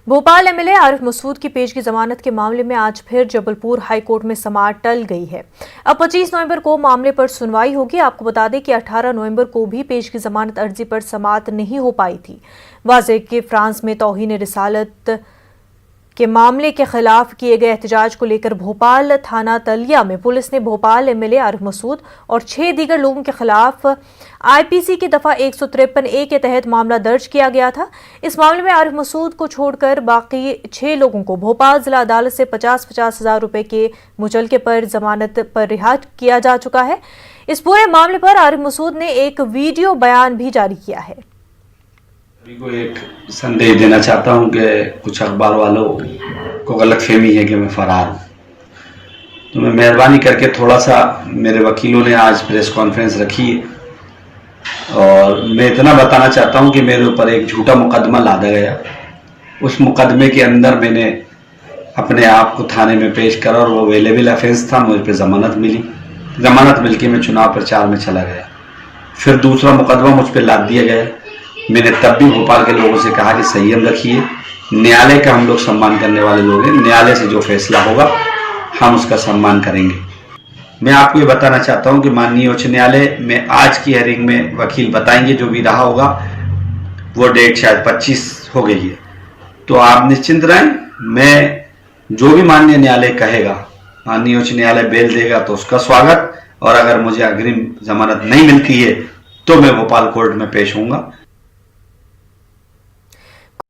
Bhopal MLA Arif Masood की पेश की जमानत के मामले में आज फिर जबलपुर हाईकोर्ट में समाअत टल गई है। अब 25 नवंबर को मामले पर सुनवाई होगी। आपको बता दें कि 18 नवंबर को भी पेश की जमानत अर्जी पर समाअत नहीं हो पाई थी। वाज़ेह कि फ्रांस में तौहीन रिसालत के मामले के खिलाफ किए गए एहतजाज को लेकर भोपाल थाना तलिया में पुलिस ने भोपाल एमएलए आरिफ मसूद और 6 दीगर लोगों के खिलाफ आईपीसी की दफा 153A के तहत मामला दर्ज किया गया था। इस मामले में आरिफ मसूद को छोड़कर बाकी 6 लोगों को भोपाल जिला अदालत से 50-50 हजार रुपए के मुचलके पर जमानत पर रिहा किया जा चुका है। इस पूरे मामले पर आरिफ मसूद ने एक वीडियो बयान भी जारी किया है। सभी को एक संदेश देना चाहता हूं कि कुछ अखबार वालों को गलतफहमी है कि मैं फरार हूं, तो मैं मेहरबानी करके थोड़ा सा, मेरे वकीलों ने आज प्रेस कॉन्फ्रेंस रखी है और मैं इतना बताना चाहता हूं कि मेरे ऊपर एक झूठा मुकदमा लादा गया। उस मुकदमे के अंदर मैंने अपने आप को थाने में पेश करा और वो अवेलेबल ऑफेंस था। मुझ पर जमानत मिली। जमानत मिलकर मैं चुनाव प्रचार में चला गया। फिर दूसरा मुकदमा मुझ पर लाद दिया गया। मैंने तब भी भोपाल के लोगों से कहा कि संयम रखिए, न्यायालय का हम लोग सम्मान करने वाले लोग हैं, न्यायालय से जो फैसला होगा हम उसका सम्मान करेंगे। मैं आपको ये बताना चाहता हूं कि माननीय उच्च न्यायालय में आज की हेयरिंग में वकील बताएंगे, जो भी रहा होगा वो डेट शायद 25 हो गई है, तो आप निश्चिंत रहें। मैं जो भी माननीय न्यायालय कहेगा, माननीय उच्च न्यायालय बेल देगा तो उसका स्वागत, और अगर मुझे अग्रिम जमानत नहीं मिलती है तो मैं भोपाल कोर्ट में पेश होऊंगा।